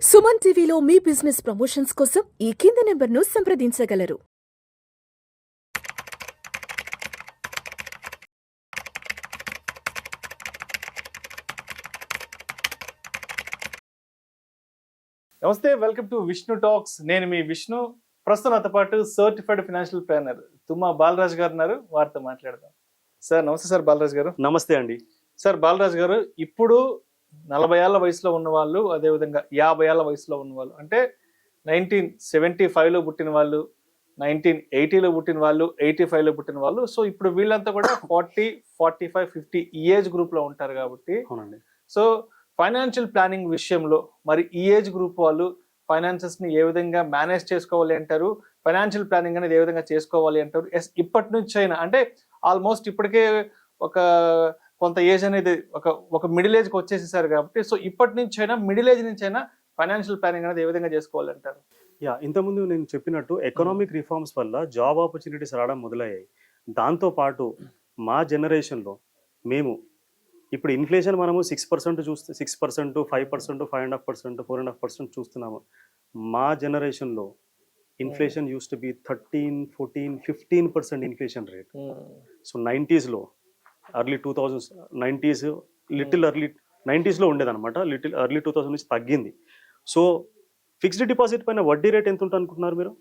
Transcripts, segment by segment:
సుమన్ టీవీలో మీ business promotions కోసం ఈ కింది నెంబర్ను సంప్రదించగలరు. నమస్తే, వెల్కమ్ టు విష్ణు టాక్స్. నేను మీ విష్ణు. ప్రస్తుతం నాతో పాటు సర్టిఫైడ్ ఫైనాన్షియల్ ప్లానర్ తుమ్మా బాలరాజ్ గారు ఉన్నారు. వారితో మాట్లాడదాం. సార్ నమస్తే. సార్ బాలరాజ్ గారు. నమస్తే అండి. సార్ బాలరాజ్ గారు, ఇప్పుడు 40 ఏళ్ల వయసులో ఉన్న వాళ్ళు, అదేవిధంగా 50 ఏళ్ల వయసులో ఉన్న వాళ్ళు, అంటే 1975లో పుట్టిన వాళ్ళు, 1980లో పుట్టిన వాళ్ళు, 85లో పుట్టిన వాళ్ళు, సో ఇప్పుడు వీళ్ళంతా కూడా 40, 45, 50 ఈ ఏజ్ గ్రూప్ లో ఉంటారు కాబట్టి, అవునండి. సో ఫైనాన్షియల్ ప్లానింగ్ విషయంలో మరి ఈ ఏజ్ గ్రూప్ వాళ్ళు ఫైనాన్సెస్ ని ఏ విధంగా మేనేజ్ చేసుకోవాలి అంటారు, ఫైనాన్షియల్ ప్లానింగ్ అనేది ఏ విధంగా చేసుకోవాలి అంటారు? ఇప్పటి నుంచి అయినా, అంటే ఆల్మోస్ట్ ఇప్పటికే ఒక కొంత ఏజ్ అనేది ఒక మిడిల్ ఏజ్కి వచ్చేసేసారు కాబట్టి, సో ఇప్పటి నుంచి అయినా, మిడిల్ ఏజ్ నుంచి అయినా ఫైనాన్షియల్ ప్లానింగ్ అనేది ఏ విధంగా చేసుకోవాలంటారు? ఇంతకుముందు నేను చెప్పినట్టు ఎకనామిక్ రిఫార్మ్స్ వల్ల జాబ్ ఆపర్చునిటీస్ రావడం మొదలయ్యాయి. దాంతోపాటు మా జనరేషన్లో మేము ఇప్పుడు ఇన్ఫ్లేషన్ మనము 6% చూస్తే 6%, 5%, 5.5%, 4.5% చూస్తున్నాము. మా జనరేషన్లో inflation used to be 13, 14, 15% inflation rate. So 90స్లో, early 2000s, 90s, little early 90స్లో ఉండేదన్నమాట. లిటిల్ ఎర్లీ 2000 నుంచి తగ్గింది. సో ఫిక్స్డ్ డిపాజిట్ పైన వడ్డీ రేట్ ఎంత ఉంటుంది అనుకుంటున్నారు మీరు?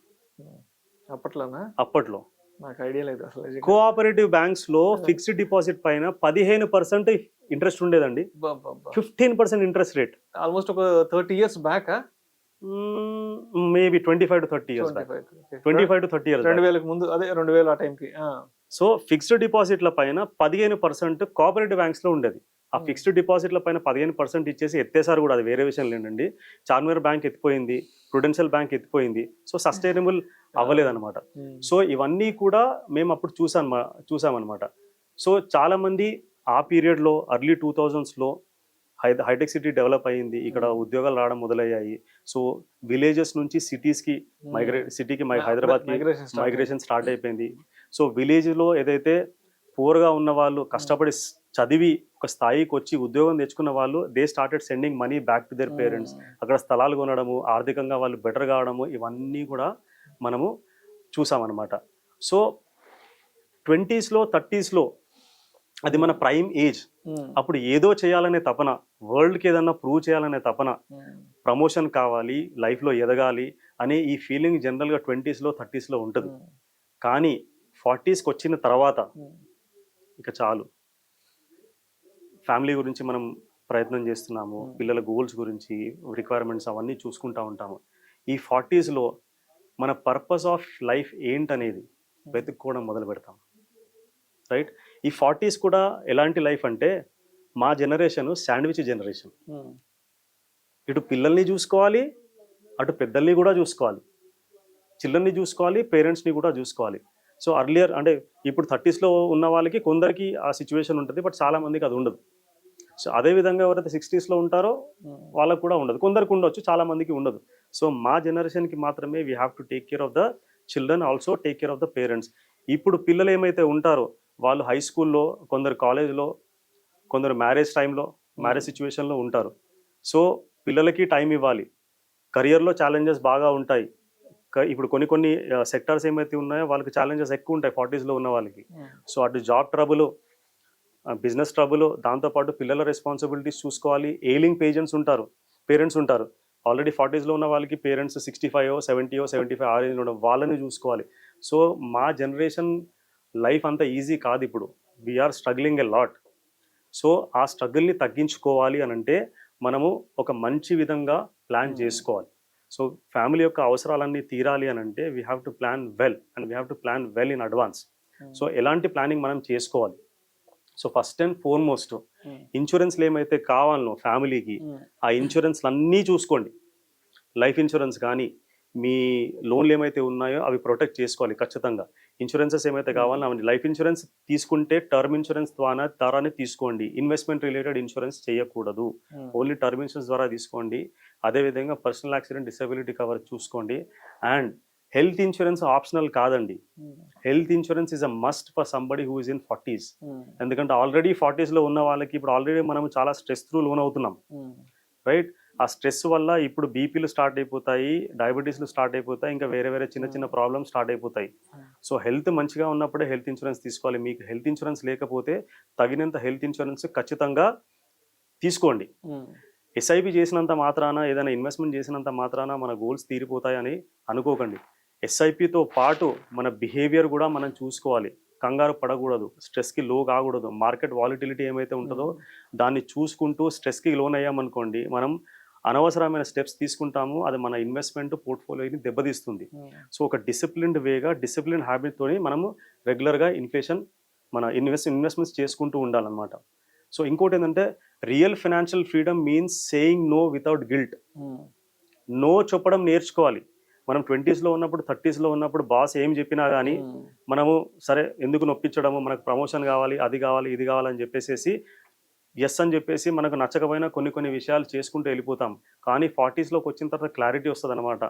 అప్పట్లో నాకు ఐడియా లేదు అసలు. కోఆపరేటివ్ బ్యాంక్స్ లో ఫిక్స్డ్ డిపాజిట్ పైన 15% ఇంట్రెస్ట్ ఉండేదండి. 15% ఇంట్రెస్ట్ రేట్. ఆల్మోస్ట్ ఒక 30 years back. Maybe 25 to 30 years back. 25 to 30 years. 2000 ముందు, అదే 2000 ఆ టైంకి. సో ఫిక్స్డ్ డిపాజిట్ల పైన 15% కోఆపరేటివ్ బ్యాంక్స్ లో ఉండేది. ఆ ఫిక్స్డ్ డిపాజిట్ల పైన 15% ఇచ్చేసి ఎత్తేసారు కూడా, అది వేరే విషయం లేదండి. చార్మినార్ బ్యాంక్ ఎత్తిపోయింది, ప్రుడెన్షియల్ బ్యాంక్ ఎత్తిపోయింది. సో సస్టైనబుల్ అవ్వలేదన్నమాట. సో ఇవన్నీ కూడా మేము అప్పుడు చూసామన్నమాట. సో చాలా మంది ఆ పీరియడ్లో ఎర్లీ 2000స్లో హైటెక్ సిటీ డెవలప్ అయ్యింది, ఇక్కడ ఉద్యోగాలు రావడం మొదలయ్యాయి. సో విలేజెస్ నుంచి సిటీకి హైదరాబాద్కి మైగ్రేషన్ స్టార్ట్ అయిపోయింది. సో విలేజ్లో ఏదైతే పూర్గా ఉన్న వాళ్ళు, కష్టపడి చదివి ఒక స్థాయికి వచ్చి ఉద్యోగం తెచ్చుకున్న వాళ్ళు, they started sending money back to their parents. అక్కడ స్థలాలు కొనడము, ఆర్థికంగా వాళ్ళు బెటర్ కావడము, ఇవన్నీ కూడా మనము చూసామన్నమాట. సో 20స్లో 30స్లో అది మన ప్రైమ్ ఏజ్. అప్పుడు ఏదో చేయాలనే తపన, వరల్డ్కి ఏదన్నా ప్రూవ్ చేయాలనే తపన, ప్రమోషన్ కావాలి, లైఫ్లో ఎదగాలి అనే ఈ ఫీలింగ్ జనరల్గా 20స్లో 30స్లో ఉంటుంది. కానీ 40స్కి వచ్చిన తర్వాత ఇక చాలు, ఫ్యామిలీ గురించి మనం ప్రయత్నం చేస్తున్నాము, పిల్లల గోల్స్ గురించి, రిక్వైర్మెంట్స్ అవన్నీ చూసుకుంటూ ఉంటాము. ఈ 40స్లో మన పర్పస్ ఆఫ్ లైఫ్ ఏంటనేది వెతుక్కోవడం మొదలు పెడతాం, రైట్? ఈ 40s కూడా ఎలాంటి లైఫ్ అంటే, మా జనరేషన్ శాండ్విచ్ జనరేషన్. ఇటు పిల్లల్ని చూసుకోవాలి, అటు పెద్దల్ని కూడా చూసుకోవాలి, చిల్డ్రన్ని చూసుకోవాలి, పేరెంట్స్ని కూడా చూసుకోవాలి. సో అర్లియర్ అంటే ఇప్పుడు 30స్లో ఉన్న వాళ్ళకి కొందరికి ఆ సిచ్యువేషన్ ఉంటుంది, బట్ చాలా మందికి అది ఉండదు. సో అదేవిధంగా ఎవరైతే 60స్లో ఉంటారో వాళ్ళకు కూడా ఉండదు, కొందరికి ఉండొచ్చు, చాలా మందికి ఉండదు. సో మా జనరేషన్కి మాత్రమే we have to take care of the children, also take care of the parents. ఇప్పుడు పిల్లలు ఏమైతే ఉంటారో వాళ్ళు హై స్కూల్లో, కొందరు కాలేజ్లో, కొందరు మ్యారేజ్ టైంలో, మ్యారేజ్ సిచ్యువేషన్లో ఉంటారు. సో పిల్లలకి టైం ఇవ్వాలి. కెరియర్లో ఛాలెంజెస్ బాగా ఉంటాయి. ఇప్పుడు కొన్ని సెక్టార్స్ ఏమైతే ఉన్నాయో వాళ్ళకి ఛాలెంజెస్ ఎక్కువ ఉంటాయి 40స్లో ఉన్న వాళ్ళకి. సో అటు జాబ్ ట్రబుల్, బిజినెస్ ట్రబుల్, దాంతోపాటు పిల్లల రెస్పాన్సిబిలిటీస్ చూసుకోవాలి. ఎయిలింగ్ పేరెంట్స్ ఉంటారు. ఆల్రెడీ 40స్లో ఉన్న వాళ్ళకి పేరెంట్స్ 65, 70, 75 ఆ రేంజ్లో ఉండడం, వాళ్ళని చూసుకోవాలి. సో మా జనరేషన్ లైఫ్ అంత ఈజీ కాదు ఇప్పుడు. We're struggling a lot. So ఆ స్ట్రగుల్ని తగ్గించుకోవాలి అని అంటే మనము ఒక మంచి విధంగా ప్లాన్ చేసుకోవాలి. సో ఫ్యామిలీ యొక్క అవసరాలన్నీ తీరాలి అని అంటే we have to plan well, and we have to plan well in advance. So ఎలాంటి ప్లానింగ్ మనం చేసుకోవాలి? సో ఫస్ట్ అండ్ ఫార్మోస్ట్ ఇన్సూరెన్స్లు ఏమైతే కావాలనో ఫ్యామిలీకి, ఆ ఇన్సూరెన్స్లు అన్నీ చూసుకోండి. లైఫ్ ఇన్సూరెన్స్ కానీ, మీ లోన్లు ఏమైతే ఉన్నాయో అవి ప్రొటెక్ట్ చేసుకోవాలి ఖచ్చితంగా. ఇన్సూరెన్సెస్ ఏమైతే కావాలో అవన్నీ, లైఫ్ ఇన్సూరెన్స్ తీసుకుంటే టర్మ్ ఇన్సూరెన్స్ ద్వారానే తీసుకోండి. ఇన్వెస్ట్మెంట్ రిలేటెడ్ ఇన్సూరెన్స్ చేయకూడదు, ఓన్లీ టర్మ్ ఇన్సూరెన్స్ ద్వారా తీసుకోండి. అదేవిధంగా పర్సనల్ యాక్సిడెంట్, డిసెబిలిటీ కవర్ చూసుకోండి. అండ్ హెల్త్ ఇన్సూరెన్స్ ఆప్షనల్ కాదండి. Health insurance is a must for somebody who is in 40s. ఎందుకంటే ఆల్రెడీ 40స్లో ఉన్న వాళ్ళకి ఇప్పుడు ఆల్రెడీ మనం చాలా స్ట్రెస్ త్రూ లోన్ అవుతున్నాం, రైట్? ఆ స్ట్రెస్ వల్ల ఇప్పుడు బీపీలు స్టార్ట్ అయిపోతాయి, డయాబెటీస్లు స్టార్ట్ అయిపోతాయి, ఇంకా వేరే వేరే చిన్న చిన్న ప్రాబ్లమ్స్ స్టార్ట్ అయిపోతాయి. సో హెల్త్ మంచిగా ఉన్నప్పుడే హెల్త్ ఇన్సూరెన్స్ తీసుకోవాలి. మీకు హెల్త్ ఇన్సూరెన్స్ లేకపోతే తగినంత హెల్త్ ఇన్సూరెన్స్ ఖచ్చితంగా తీసుకోండి. ఎస్ఐపి చేసినంత మాత్రాన, ఏదైనా ఇన్వెస్ట్మెంట్ చేసినంత మాత్రాన మన గోల్స్ తీరిపోతాయని అనుకోకండి. ఎస్ఐపితో పాటు మన బిహేవియర్ కూడా మనం చూసుకోవాలి. కంగారు పడకూడదు, స్ట్రెస్కి లో కాకూడదు. మార్కెట్ వాలిటిలిటీ ఏమైతే ఉంటుందో దాన్ని చూసుకుంటూ స్ట్రెస్కి లోన్ అయ్యామనుకోండి, మనం అనవసరమైన స్టెప్స్ తీసుకుంటాము. అది మన ఇన్వెస్ట్మెంట్ పోర్ట్ఫోలియోని దెబ్బతీస్తుంది. సో ఒక డిసిప్లిన్డ్ వేగా, డిసిప్లిన్ హ్యాబిట్తో మనము రెగ్యులర్గా మన ఇన్వెస్ట్మెంట్స్ చేసుకుంటూ ఉండాలన్నమాట. సో ఇంకోటి ఏంటంటే, real financial freedom means saying no without guilt. No చెప్పడం నేర్చుకోవాలి. మనం 20s ఉన్నప్పుడు, 30s ఉన్నప్పుడు బాస్ ఏం చెప్పినా కానీ మనము సరే ఎందుకు నొప్పించడము, మనకు ప్రమోషన్ కావాలి, అది కావాలి, ఇది కావాలని చెప్పేసి ఎస్ అని చెప్పేసి మనకు నచ్చకపోయినా కొన్ని విషయాలు చేసుకుంటూ వెళ్ళిపోతాం. కానీ 40sలోకి వచ్చిన తర్వాత క్లారిటీ వస్తుంది అనమాట.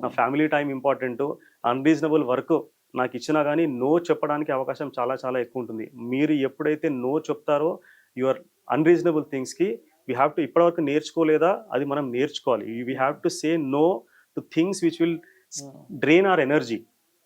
నా family time important, unreasonable work నాకు ఇచ్చినా కానీ నో చెప్పడానికి అవకాశం చాలా చాలా ఎక్కువ ఉంటుంది. మీరు ఎప్పుడైతే నో చెప్తారో యువర్ అన్రీజనబుల్ థింగ్స్కి, వీ హ్యావ్ టు, ఇప్పటివరకు నేర్చుకోలేదా అది మనం నేర్చుకోవాలి. We have to say no to things which will drain our energy.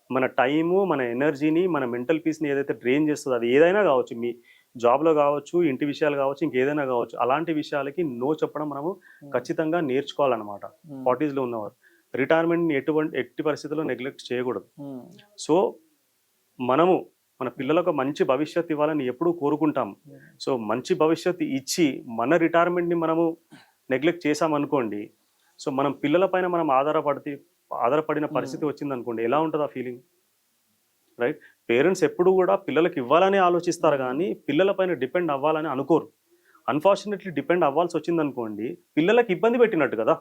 మన టైము, మన ఎనర్జీని, మన మెంటల్ పీస్ని ఏదైతే డ్రెయిన్ చేస్తుందో, అది ఏదైనా కావచ్చు, మీ జాబ్లో కావచ్చు, ఇంటి విషయాలు కావచ్చు, ఇంకేదైనా కావచ్చు, అలాంటి విషయాలకి నో చెప్పడం మనము ఖచ్చితంగా నేర్చుకోవాలన్నమాట. 40sలో ఉన్నవారు రిటైర్మెంట్ని ఎట్టి పరిస్థితుల్లో నెగ్లెక్ట్ చేయకూడదు. సో మనము మన పిల్లలకు మంచి భవిష్యత్తు ఇవ్వాలని ఎప్పుడూ కోరుకుంటాం. సో మంచి భవిష్యత్తు ఇచ్చి మన రిటైర్మెంట్ని మనము నెగ్లెక్ట్ చేసామనుకోండి, సో మనం పిల్లల పైన మనం ఆధారపడిన పరిస్థితి వచ్చిందనుకోండి, ఎలా ఉంటుంది ఆ ఫీలింగ్, రైట్? పేరెంట్స్ ఎప్పుడు కూడా పిల్లలకి ఇవ్వాలని ఆలోచిస్తారు కానీ పిల్లల పైన డిపెండ్ అవ్వాలని అనుకోరు. అన్ఫార్చునేట్లీ డిపెండ్ అవ్వాల్సి వచ్చిందనుకోండి, పిల్లలకి ఇబ్బంది పెట్టినట్టు కదా.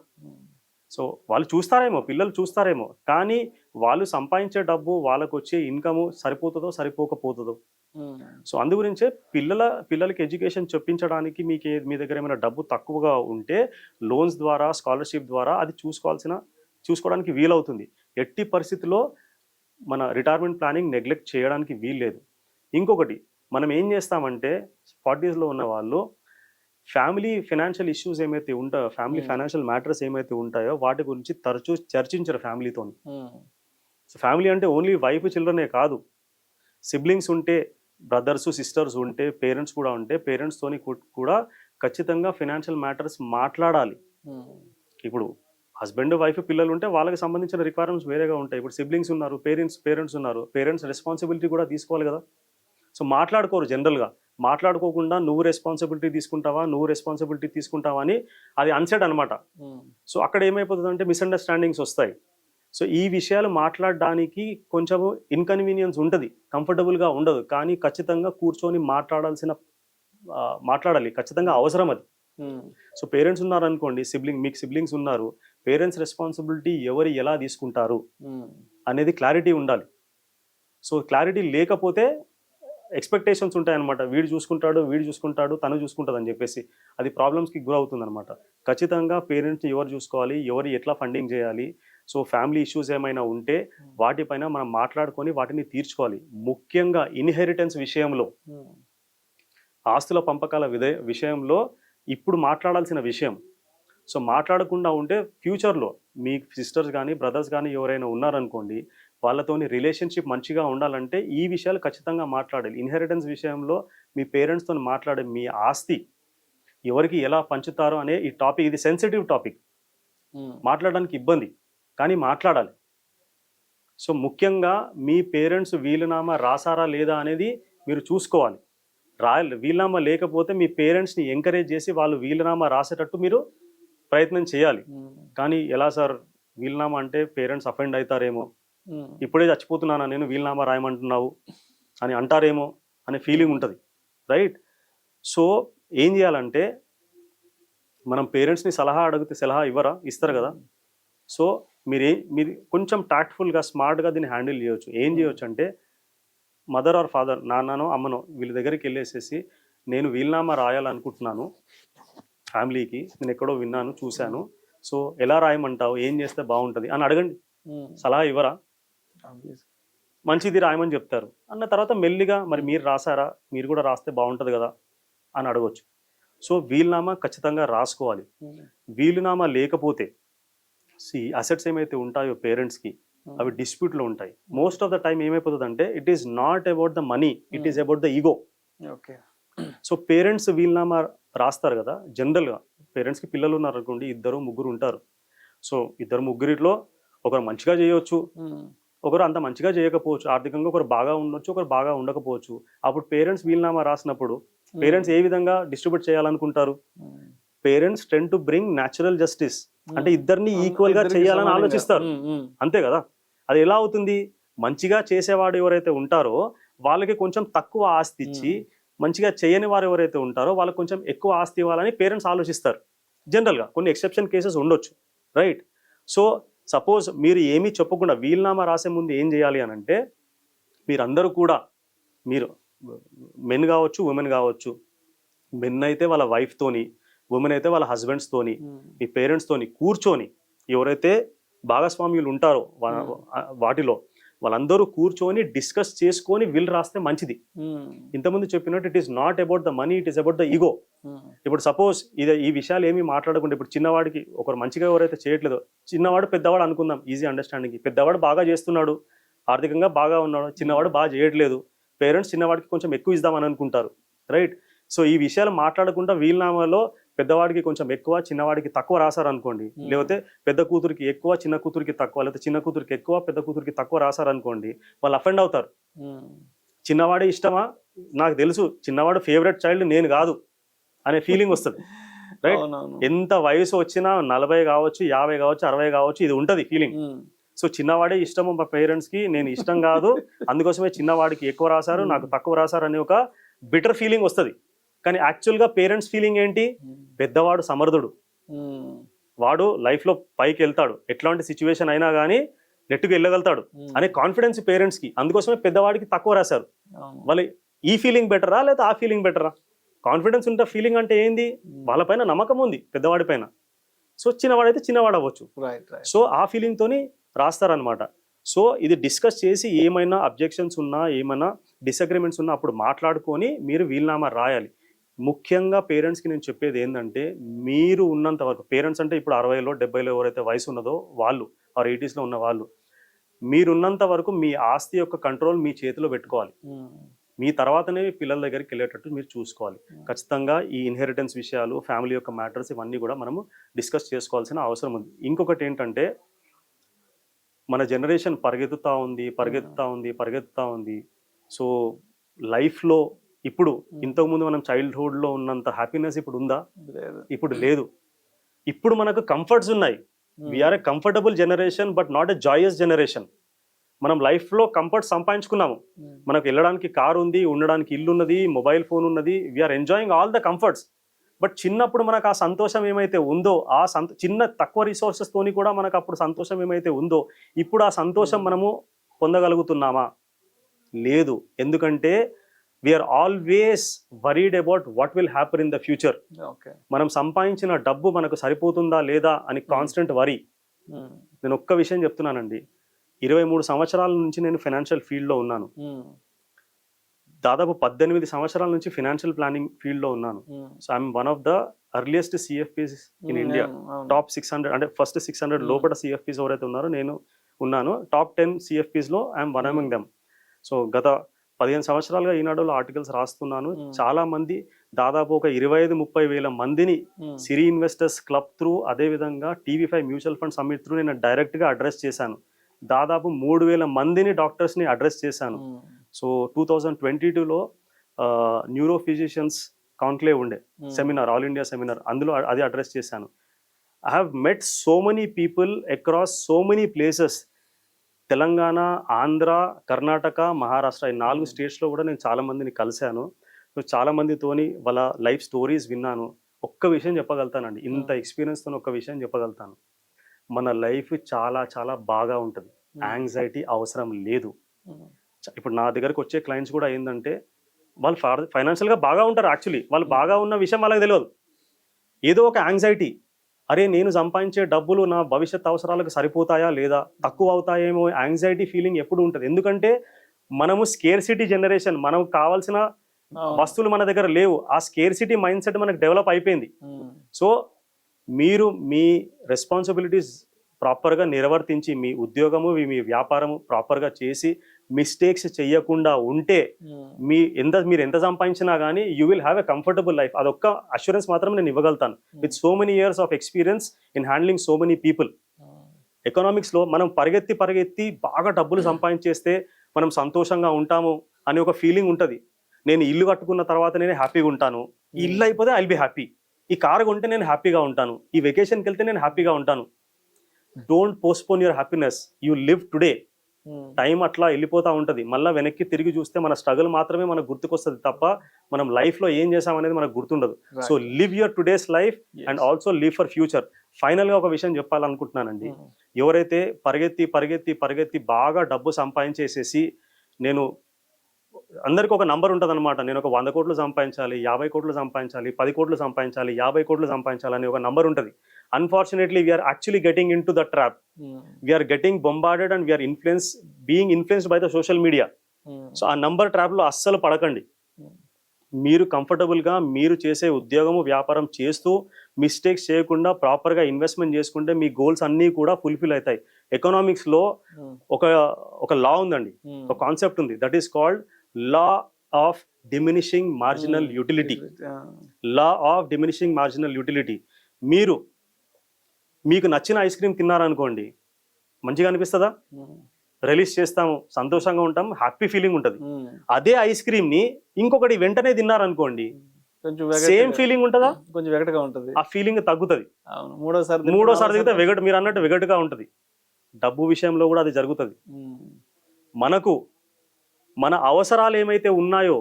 సో వాళ్ళు చూస్తారేమో, పిల్లలు చూస్తారేమో, కానీ వాళ్ళు సంపాదించే డబ్బు, వాళ్ళకు వచ్చే ఇన్కము సరిపోతుందో సరిపోకపోతుందో. సో అందు గురించే పిల్లలకి ఎడ్యుకేషన్ చెప్పించడానికి మీ దగ్గర ఏమైనా డబ్బు తక్కువగా ఉంటే లోన్స్ ద్వారా, స్కాలర్షిప్ ద్వారా అది చూసుకోవడానికి వీలవుతుంది. ఎట్టి పరిస్థితిలో మన రిటైర్మెంట్ ప్లానింగ్ నెగ్లెక్ట్ చేయడానికి వీల్లేదు. ఇంకొకటి, మనం ఏం చేస్తామంటే 40sలో ఉన్న వాళ్ళు ఫ్యామిలీ ఫైనాన్షియల్ ఇష్యూస్ ఏమైతే ఉంటాయో, ఫ్యామిలీ ఫైనాన్షియల్ మ్యాటర్స్ ఏమైతే ఉంటాయో వాటి గురించి తరచూ చర్చించరు ఫ్యామిలీతో. సో ఫ్యామిలీ అంటే ఓన్లీ వైఫ్ చిల్డ్రనే కాదు, సిబ్లింగ్స్ ఉంటే, బ్రదర్స్ సిస్టర్స్ ఉంటే, పేరెంట్స్ కూడా ఉంటే, పేరెంట్స్తోని కూడా ఖచ్చితంగా ఫైనాన్షియల్ మ్యాటర్స్ మాట్లాడాలి. ఇప్పుడు హస్బెండ్ వైఫ్ పిల్లలు ఉంటే వాళ్ళకి సంబంధించిన రిక్వైర్మెంట్స్ వేరేగా ఉంటాయి. ఇప్పుడు సిబ్లింగ్స్ ఉన్నారు, పేరెంట్స్ ఉన్నారు, పేరెంట్స్ రెస్పాన్సిబిలిటీ కూడా తీసుకోవాలి కదా. సో మాట్లాడుకోరు జనరల్గా. మాట్లాడుకోకుండా నువ్వు రెస్పాన్సిబిలిటీ తీసుకుంటావా అని అది అన్సెట్ అనమాట. సో అక్కడ ఏమైపోతుందంటే మిస్అండర్స్టాండింగ్స్ వస్తాయి. సో ఈ విషయాలు మాట్లాడడానికి కొంచెము ఇన్కన్వీనియన్స్ ఉంటుంది, కంఫర్టబుల్గా ఉండదు. కానీ ఖచ్చితంగా కూర్చొని మాట్లాడాలి, ఖచ్చితంగా అవసరం అది. సో పేరెంట్స్ ఉన్నారనుకోండి, మీకు సిబ్లింగ్స్ ఉన్నారు, పేరెంట్స్ రెస్పాన్సిబిలిటీ ఎలా తీసుకుంటారు అనేది క్లారిటీ ఉండాలి. సో క్లారిటీ లేకపోతే ఎక్స్పెక్టేషన్స్ ఉంటాయన్నమాట. వీడు చూసుకుంటాడు, తను చూసుకుంటుంది అని చెప్పేసి అది ప్రాబ్లమ్స్కి గురవుతుంది అనమాట. ఖచ్చితంగా పేరెంట్స్ని ఎవరు చూసుకోవాలి, ఎట్లా ఫండింగ్ చేయాలి, సో ఫ్యామిలీ ఇష్యూస్ ఏమైనా ఉంటే వాటిపైన మనం మాట్లాడుకొని వాటిని తీర్చుకోవాలి. ముఖ్యంగా ఇన్హెరిటెన్స్ విషయంలో, ఆస్తుల పంపకాల విషయంలో ఇప్పుడు మాట్లాడాల్సిన విషయం. సో మాట్లాడకుండా ఉంటే ఫ్యూచర్లో మీ సిస్టర్స్ కానీ బ్రదర్స్ కానీ ఎవరైనా ఉన్నారనుకోండి, వాళ్ళతోని రిలేషన్షిప్ మంచిగా ఉండాలంటే ఈ విషయాలు ఖచ్చితంగా మాట్లాడాలి. ఇన్హెరిటెన్స్ విషయంలో మీ పేరెంట్స్తో మాట్లాడే, మీ ఆస్తి ఎవరికి ఎలా పంచుతారో అనే ఈ టాపిక్, ఇది సెన్సిటివ్ టాపిక్, మాట్లాడడానికి ఇబ్బంది కానీ మాట్లాడాలి. సో ముఖ్యంగా మీ పేరెంట్స్ వీలునామా రాసారా లేదా అనేది మీరు చూసుకోవాలి. వీలునామా లేకపోతే మీ పేరెంట్స్ని ఎంకరేజ్ చేసి వాళ్ళు వీలునామా రాసేటట్టు మీరు ప్రయత్నం చేయాలి. కానీ ఎలా సార్, వీలునామా అంటే పేరెంట్స్ అఫెండ్ అవుతారేమో, ఇప్పుడే చచ్చిపోతున్నానా నేను, వీలునామా రాయమంటున్నావు అని అంటారేమో అనే ఫీలింగ్ ఉంటుంది, రైట్? సో ఏం చేయాలంటే, మనం పేరెంట్స్ని సలహా అడిగితే సలహా ఇస్తారు కదా. సో మీరు కొంచెం టాక్ట్ఫుల్గా, స్మార్ట్గా దీన్ని హ్యాండిల్ చేయొచ్చు. ఏం చేయొచ్చు అంటే, మదర్ ఆర్ ఫాదర్, నాన్ననో అమ్మనో వీళ్ళ దగ్గరికి వెళ్ళేసేసి, నేను వీలునామా రాయాలనుకుంటున్నాను ఫ్యామిలీకి, నేను ఎక్కడో విన్నాను, చూశాను, సో ఎలా రాయమంటావు, ఏం చేస్తే బాగుంటుంది అని అడగండి. సలహా ఇవ్వరా? మంచిది రాయమని చెప్తారు. అన్న తర్వాత మెల్లిగా, మరి మీరు రాసారా, మీరు కూడా రాస్తే బాగుంటుంది కదా అని అడగవచ్చు. సో వీలునామా ఖచ్చితంగా రాసుకోవాలి. వీలునామా లేకపోతే అసెట్స్ ఏమైతే ఉంటాయో పేరెంట్స్కి అవి డిస్ప్యూట్లో ఉంటాయి. మోస్ట్ ఆఫ్ ద టైం ఏమైపోతుంది అంటే it is not about the money, it is about the ego. Okay. So parents వీలునామా రాస్తారు కదా, జనరల్గా పేరెంట్స్కి పిల్లలు ఉన్నారు అనుకోండి, 2-3 ఉంటారు. సో 2-3లో ఒకరు మంచిగా చేయవచ్చు, ఒకరు అంత మంచిగా చేయకపోవచ్చు, ఆర్థికంగా ఒకరు బాగా ఉండొచ్చు, ఒకరు బాగా ఉండకపోవచ్చు. అప్పుడు పేరెంట్స్ వీలునామా రాసినప్పుడు పేరెంట్స్ ఏ విధంగా డిస్ట్రిబ్యూట్ చేయాలనుకుంటారు? Parents tend to bring natural justice, అంటే ఇద్దరిని ఈక్వల్ గా చేయాలని ఆలోచిస్తారు, అంతే కదా. అది ఎలా అవుతుంది? మంచిగా చేసేవాడు ఎవరైతే ఉంటారో వాళ్ళకి కొంచెం తక్కువ ఆస్తి ఇచ్చి, మంచిగా చేయని వారు ఎవరైతే ఉంటారో వాళ్ళకి కొంచెం ఎక్కువ ఆస్తి ఇవ్వాలని పేరెంట్స్ ఆలోచిస్తారు. జనరల్గా కొన్ని ఎక్సెప్షన్ కేసెస్ ఉండొచ్చు, రైట్? సో సపోజ్ మీరు ఏమీ చెప్పకుండా వీలునామా రాసే ముందు ఏం చేయాలి అని అంటే, మీరందరూ కూడా, మీరు మెన్ కావచ్చు, ఉమెన్ కావచ్చు, మెన్ అయితే వాళ్ళ వైఫ్తోని, ఉమెన్ అయితే వాళ్ళ హస్బెండ్స్తోని, మీ పేరెంట్స్తోని కూర్చొని, ఎవరైతే భాగస్వామ్యులు ఉంటారో వాటిలో వాళ్ళందరూ కూర్చొని డిస్కస్ చేసుకొని విల్ రాస్తే మంచిది. ఇంతకుముందు చెప్పినట్టు it is not about the money, it is about the ego. ఇప్పుడు సపోజ్ ఈ విషయాలు ఏమీ మాట్లాడకుండా, ఇప్పుడు చిన్నవాడికి ఒకరు మంచిగా ఎవరైతే చేయట్లేదో, చిన్నవాడు పెద్దవాడు అనుకుందాం ఈజీ అండర్స్టాండింగ్కి, పెద్దవాడు బాగా చేస్తున్నాడు, ఆర్థికంగా బాగా ఉన్నాడు, చిన్నవాడు బాగా చేయట్లేదు, పేరెంట్స్ చిన్నవాడికి కొంచెం ఎక్కువ ఇద్దామని అనుకుంటారు, రైట్? సో ఈ విషయాలు మాట్లాడకుండా వీలునామాలో పెద్దవాడికి కొంచెం ఎక్కువ, చిన్నవాడికి తక్కువ రాశారనుకోండి, లేకపోతే పెద్ద కూతురికి ఎక్కువ, చిన్న కూతురికి తక్కువ, లేకపోతే చిన్న కూతురికి ఎక్కువ, పెద్ద కూతురికి తక్కువ రాశారనుకోండి, వాళ్ళు అఫెండ్ అవుతారు. చిన్నవాడే ఇష్టమా, నాకు తెలుసు చిన్నవాడు ఫేవరెట్ చైల్డ్ నేను కాదు అనే ఫీలింగ్ వస్తుంది, రైట్? ఎంత వయసు వచ్చినా 40 కావచ్చు, 50 కావచ్చు, 60 కావచ్చు, ఇది ఉంటుంది ఫీలింగ్. సో చిన్నవాడే ఇష్టము మా పేరెంట్స్కి, నేను ఇష్టం కాదు, అందుకోసమే చిన్నవాడికి ఎక్కువ రాశారు, నాకు తక్కువ రాశారు అనే ఒక బిటర్ ఫీలింగ్ వస్తుంది. కానీ యాక్చువల్గా పేరెంట్స్ ఫీలింగ్ ఏంటి? పెద్దవాడు సమర్థుడు, వాడు లైఫ్లో పైకి వెళ్తాడు, ఎట్లాంటి సిచ్యువేషన్ అయినా కానీ నెట్టుకు వెళ్ళగలుగుతాడు అనే కాన్ఫిడెన్స్ పేరెంట్స్కి, అందుకోసమే పెద్దవాడికి తక్కువ రాశారు. వాళ్ళు ఈ ఫీలింగ్ బెటరా లేదా ఆ ఫీలింగ్ బెటరా? కాన్ఫిడెన్స్ ఉంటే ఫీలింగ్ అంటే ఏంది? వాళ్ళపైన నమ్మకం ఉంది పెద్దవాడి పైన. సో చిన్నవాడైతే చిన్నవాడు అవ్వచ్చు, సో ఆ ఫీలింగ్తోని రాస్తారనమాట. సో ఇది డిస్కస్ చేసి ఏమైనా అబ్జెక్షన్స్ ఉన్నా, ఏమైనా డిసగ్రిమెంట్స్ ఉన్నా అప్పుడు మాట్లాడుకొని మీరు వీలునామా రాయాలి. ముఖ్యంగా పేరెంట్స్కి నేను చెప్పేది ఏంటంటే, మీరు ఉన్నంత వరకు, పేరెంట్స్ అంటే ఇప్పుడు 60లో 70లో ఎవరైతే వయసు ఉన్నదో వాళ్ళు, ఆర్ 80స్లో ఉన్న వాళ్ళు, మీరున్నంత వరకు మీ ఆస్తి యొక్క కంట్రోల్ మీ చేతిలో పెట్టుకోవాలి. మీ తర్వాతనే పిల్లల దగ్గరికి వెళ్ళేటట్టు మీరు చూసుకోవాలి. ఖచ్చితంగా ఈ ఇన్హెరిటెన్స్ విషయాలు, ఫ్యామిలీ యొక్క మ్యాటర్స్ ఇవన్నీ కూడా మనము డిస్కస్ చేసుకోవాల్సిన అవసరం ఉంది. ఇంకొకటి ఏంటంటే, మన జనరేషన్ పరిగెత్తుతూ ఉంది. సో లైఫ్లో ఇప్పుడు ఇంతకుముందు మనం చైల్డ్హుడ్లో ఉన్నంత హ్యాపీనెస్ ఇప్పుడు ఉందా? ఇప్పుడు లేదు. ఇప్పుడు మనకు కంఫర్ట్స్ ఉన్నాయి. We're a comfortable generation but not a joyous generation. మనం లైఫ్లో కంఫర్ట్ సంపాదించుకున్నాము, మనకు వెళ్ళడానికి కారు ఉంది, ఉండడానికి ఇల్లు ఉన్నది, మొబైల్ ఫోన్ ఉన్నది, we're enjoying all the comforts. But చిన్నప్పుడు మనకు ఆ సంతోషం ఏమైతే ఉందో, చిన్న తక్కువ రిసోర్సెస్ తోని కూడా మనకు అప్పుడు సంతోషం ఏమైతే ఉందో, ఇప్పుడు ఆ సంతోషం మనము పొందగలుగుతున్నామా? లేదు. ఎందుకంటే we're always worried about what will happen in the future. మనం సంపాదించిన డబ్బు మనకు సరిపోతుందా లేదా అని కాన్స్టెంట్ వరీ. నేను ఒక్క విషయం చెప్తున్నానండి, 23 సంవత్సరాల నుంచి నేను ఫైనాన్షియల్ ఫీల్డ్లో ఉన్నాను. దాదాపు 18 సంవత్సరాల నుంచి ఫైనాన్షియల్ ప్లానింగ్ ఫీల్డ్లో ఉన్నాను. So I'm one of the earliest CFPs in India. Top 600 అంటే ఫస్ట్ 600 లోపల సిఎఫ్పీస్ ఎవరైతే ఉన్నారో నేను ఉన్నాను. టాప్ 10 సిఎఫ్పీస్లో I'm one among them. So గత 15 సంవత్సరాలుగా ఈనాడులో ఆర్టికల్స్ రాస్తున్నాను. చాలా మంది, దాదాపు ఒక 25-30 వేల మందిని సిరి ఇన్వెస్టర్స్ క్లబ్ త్రూ, అదేవిధంగా TV5 mutual fund summit through నేను డైరెక్ట్గా అడ్రస్ చేశాను. దాదాపు 3000 మందిని డాక్టర్స్ని అడ్రస్ చేశాను. సో 2022లో న్యూరో ఫిజిషియన్స్ కాన్క్లేవ్ ఉండే సెమినార్, ఆల్ ఇండియా సెమినార్, అందులో అది అడ్రస్ చేశాను. I have met so many people across so many places. Telangana, Andhra, Karnataka, Maharashtra, ఈ 4 స్టేట్స్లో కూడా నేను చాలా మందిని కలిశాను. చాలా మందితోని వాళ్ళ లైఫ్ స్టోరీస్ విన్నాను. ఒక్క విషయం చెప్పగలుగుతానండి, ఇంత ఎక్స్పీరియన్స్తో ఒక్క విషయం చెప్పగలుగుతాను, మన లైఫ్ చాలా చాలా బాగా ఉంటుంది, యాంగ్జైటీ అవసరం లేదు. ఇప్పుడు నా దగ్గరకు వచ్చే క్లయింట్స్ కూడా ఏంటంటే, వాళ్ళు ఫైనాన్షియల్గా బాగా ఉంటారు, యాక్చువల్లీ వాళ్ళు బాగా ఉన్న విషయం వాళ్ళకి తెలియదు. ఏదో ఒక యాంగ్జైటీ, అరే నేను సంపాదించే డబ్బులు నా భవిష్యత్ అవసరాలకు సరిపోతాయా లేదా, తక్కువ అవుతాయేమో, యాంగ్జైటీ ఫీలింగ్ ఎప్పుడు ఉంటుంది. ఎందుకంటే మనము స్కేర్సిటీ జనరేషన్, మనకు కావాల్సిన వస్తువులు మన దగ్గర లేవు, ఆ స్కేర్సిటీ మైండ్ సెట్ మనకు డెవలప్ అయిపోయింది. సో మీరు మీ రెస్పాన్సిబిలిటీస్ ప్రాపర్గా నిర్వర్తించి మీ ఉద్యోగము మీ వ్యాపారము ప్రాపర్గా చేసి మిస్టేక్స్ చెయ్యకుండా ఉంటే మీరు ఎంత సంపాదించినా కానీ you will have a comfortable life. అదొక్క అష్యూరెన్స్ మాత్రం నేను ఇవ్వగలుగుతాను with so many years of experience in handling so many people. ఎకనామిక్స్లో మనం పరిగెత్తి బాగా డబ్బులు సంపాదించేస్తే మనం సంతోషంగా ఉంటాము అనే ఒక ఫీలింగ్ ఉంటుంది. నేను ఇల్లు కట్టుకున్న తర్వాత నేను హ్యాపీగా ఉంటాను, ఈ ఇల్లు అయిపోతే ఐల్ బి హ్యాపీ, ఈ కారు కొంటే నేను హ్యాపీగా ఉంటాను, ఈ వెకేషన్కి వెళ్తే నేను హ్యాపీగా ఉంటాను. Don't postpone your happiness, you live today. Time అట్లా వెళ్ళిపోతూ ఉంటుంది, మళ్ళీ వెనక్కి తిరిగి చూస్తే మన స్ట్రగుల్ మాత్రమే మనకు గుర్తుకొస్తుంది తప్ప మనం లైఫ్లో ఏం చేసామనేది మనకు గుర్తుండదు. So live your today's life and also live for future. ఫైనల్గా ఒక విషయం చెప్పాలనుకుంటున్నానండి. ఎవరైతే పరిగెత్తి బాగా డబ్బు సంపాదించేసేసి నేను అందరికీ ఒక నంబర్ ఉంటుంది అనమాట, నేను ఒక 100 కోట్లు సంపాదించాలి, 50 కోట్లు సంపాదించాలి, 10 కోట్లు సంపాదించాలి, 50 కోట్లు సంపాదించాలి అని ఒక నంబర్ ఉంటుంది. Unfortunately we're actually getting into the trap. We're getting bombarded and we're being influenced by the social media. So ఆ నంబర్ ట్రాప్లో అస్సలు పడకండి. మీరు కంఫర్టబుల్గా మీరు చేసే ఉద్యోగము వ్యాపారం చేస్తూ మిస్టేక్స్ చేయకుండా ప్రాపర్గా ఇన్వెస్ట్మెంట్ చేసుకుంటే మీ గోల్స్ అన్నీ కూడా ఫుల్ఫిల్ అవుతాయి. ఎకనామిక్స్లో ఒక లా ఉందండి, ఒక కాన్సెప్ట్ ఉంది, that is called law of diminishing marginal utility. Law of diminishing marginal utility. మీకు నచ్చిన ఐస్ క్రీమ్ తిన్నారనుకోండి, మంచిగా అనిపిస్తుందా? రిలీజ్ చేస్తాము, సంతోషంగా ఉంటాం, హ్యాపీ ఫీలింగ్ ఉంటుంది. అదే ఐస్ క్రీమ్ ని ఇంకొకటి వెంటనే తిన్నారనుకోండి, సేమ్ ఫీలింగ్ ఉంటుందా? కొంచెం వెగటుగా ఉంటుంది, ఆ ఫీలింగ్ తగ్గుతుంది. మూడోసారి దిగితే మీరు అన్నట్టు వెగటుగా ఉంటుంది. డబ్బు విషయంలో కూడా అది జరుగుతుంది. మన అవసరాలు ఏమైతే ఉన్నాయో,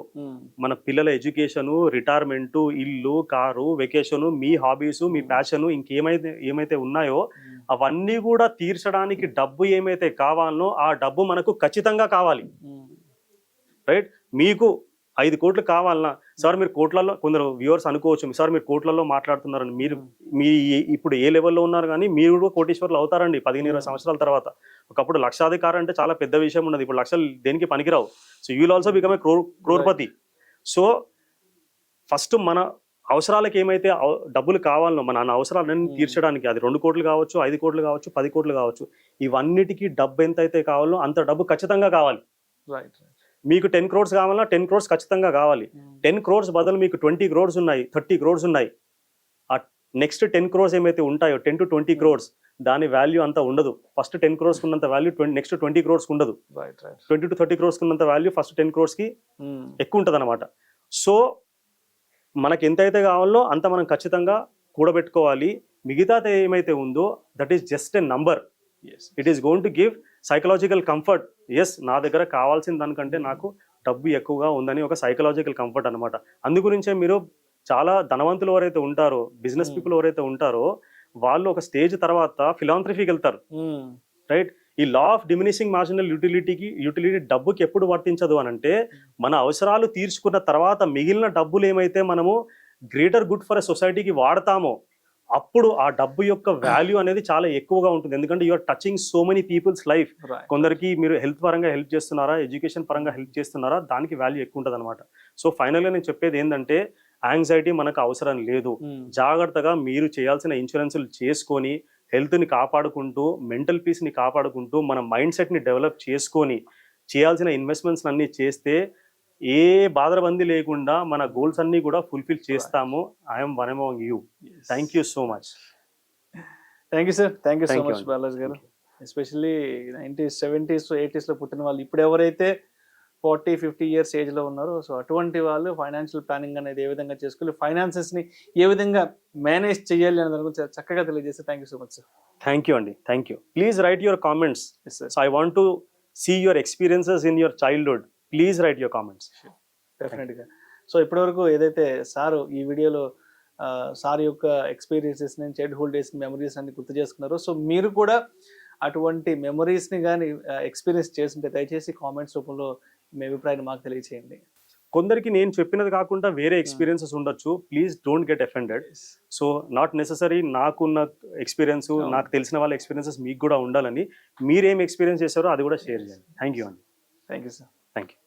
మన పిల్లల ఎడ్యుకేషను, రిటైర్మెంటు, ఇల్లు, కారు, వెకేషను, మీ హాబీసు, మీ ప్యాషను, ఏమైతే ఉన్నాయో అవన్నీ కూడా తీర్చడానికి డబ్బు ఏమైతే కావాలనో ఆ డబ్బు మనకు ఖచ్చితంగా కావాలి. రైట్? మీకు 5 కోట్లు కావాలన్నా, సార్ మీరు కోట్లలో, కొందరు వ్యూవర్స్ అనుకోవచ్చు, సార్ మీరు కోట్లలో మాట్లాడుతున్నారని. మీ ఇప్పుడు ఏ లెవెల్లో ఉన్నారు కానీ మీరు కూడా కోటీశ్వర్లు అవుతారండి 15-20 సంవత్సరాల తర్వాత. ఒకప్పుడు లక్షాధికారం అంటే చాలా పెద్ద విషయం ఉన్నది, ఇప్పుడు లక్షలు దేనికి పనికిరావు. So you will also become a crorepati. So first మన అవసరాలకు ఏమైతే డబ్బులు కావాలనో, మన అవసరాలన్నీ తీర్చడానికి, అది 2 కోట్లు కావచ్చు, 5 కోట్లు కావచ్చు, 10 కోట్లు కావచ్చు, ఇవన్నిటికీ డబ్బు ఎంత అయితే కావాలో అంత డబ్బు ఖచ్చితంగా కావాలి. మీకు 10 crores కావాలన్నా 10 crores ఖచ్చితంగా కావాలి. 10 crores బదులు మీకు 20 crores ఉన్నాయి, 30 crores ఉన్నాయి. ఆ నెక్స్ట్ 10 crores ఏమైతే ఉంటాయో, 10 to 20 crores, దాని వాల్యూ అంతా ఉండదు. ఫస్ట్ 10 crores ఉన్నంత వాల్యూ నెక్స్ట్ 20 crores ఉండదు. 20 to 30 crores ఉన్నంత వాల్యూ ఫస్ట్ 10 crores కి ఎక్కువ ఉంటుంది అనమాట. సో మనకి ఎంతైతే కావాలో అంత మనం ఖచ్చితంగా కూడబెట్టుకోవాలి. మిగతాది ఏమైతే ఉందో that is just a number. It is going to give psychological comfort. Yes, నా దగ్గర కావాల్సిన దానికంటే నాకు డబ్బు ఎక్కువగా ఉందని ఒక సైకలాజికల్ కంఫర్ట్ అనమాట. అందుగురించే మీరు చాలా ధనవంతులు ఎవరైతే ఉంటారో, బిజినెస్ పీపుల్ ఎవరైతే ఉంటారో, వాళ్ళు ఒక స్టేజ్ తర్వాత ఫిలాంథ్రఫీకి వెళ్తారు. రైట్? ఈ law of diminishing marginal utility డబ్బుకి ఎప్పుడు వర్తించదు అని అంటే, మన అవసరాలు తీర్చుకున్న తర్వాత మిగిలిన డబ్బులు ఏమైతే మనము గ్రేటర్ గుడ్ ఫర్ ఎ సొసైటీకి వాడతామో అప్పుడు ఆ డబ్బు యొక్క వాల్యూ అనేది చాలా ఎక్కువగా ఉంటుంది. ఎందుకంటే you're touching so many people's life. కొందరికి మీరు హెల్త్ పరంగా హెల్ప్ చేస్తున్నారా, ఎడ్యుకేషన్ పరంగా హెల్ప్ చేస్తున్నారా, దానికి వాల్యూ ఎక్కువ ఉంటుంది అనమాట. సో ఫైనల్గా నేను చెప్పేది ఏంటంటే, యాంగ్జైటీ మనకు అవసరం లేదు. జాగ్రత్తగా మీరు చేయాల్సిన ఇన్సూరెన్సులు చేసుకొని, హెల్త్ని కాపాడుకుంటూ, మెంటల్ పీస్ని కాపాడుకుంటూ, మన మైండ్ సెట్ని డెవలప్ చేసుకొని చేయాల్సిన ఇన్వెస్ట్మెంట్స్ అన్నీ చేస్తే ఏ బాధరబంది లేకుండా మన గోల్స్ అన్నీ కూడా ఫుల్ఫిల్ చేస్తాము. I'm one among you. Thank you so much. Thank you sir. Thank you so much Balaji garu. Especially 90s, 70s, 80s పుట్టిన వాళ్ళు, ఇప్పుడు ఎవరైతే 40-50 years ఏజ్లో ఉన్నారో, సో అటువంటి వాళ్ళు ఫైనాన్షియల్ ప్లానింగ్ అనేది ఏ విధంగా చేసుకోవాలి, ఫైనాన్సెస్ని ఏ విధంగా మేనేజ్ చేయాలి అనే దాని గురించి చక్కగా తెలియజేస్తే thank you so much sir. Thank you అండి. Thank you. Please write your comments. So I want to see your experiences in your childhood. Please write your comments. డెఫినెట్గా. సో ఇప్పటివరకు ఏదైతే సారు ఈ వీడియోలో సార్ యొక్క ఎక్స్పీరియన్సెస్ని, చైల్డ్హుడ్ డేస్ మెమరీస్ అన్ని గుర్తు చేసుకున్నారు. సో మీరు కూడా అటువంటి మెమరీస్ని కానీ ఎక్స్పీరియన్స్ చేస్తుంటే దయచేసి కామెంట్స్ రూపంలో మీ అభిప్రాయాన్ని మాకు తెలియచేయండి. కొందరికి నేను చెప్పినది కాకుండా వేరే ఎక్స్పీరియన్సెస్ ఉండొచ్చు. Please don't get offended. So not necessary నాకున్న ఎక్స్పీరియన్స్, నాకు తెలిసిన వాళ్ళ ఎక్స్పీరియన్సెస్ మీకు కూడా ఉండాలని, మీరేం ఎక్స్పీరియన్స్ చేశారో అది కూడా షేర్ చేయండి. థ్యాంక్ యూ అండి. Thank you sir. Thank you.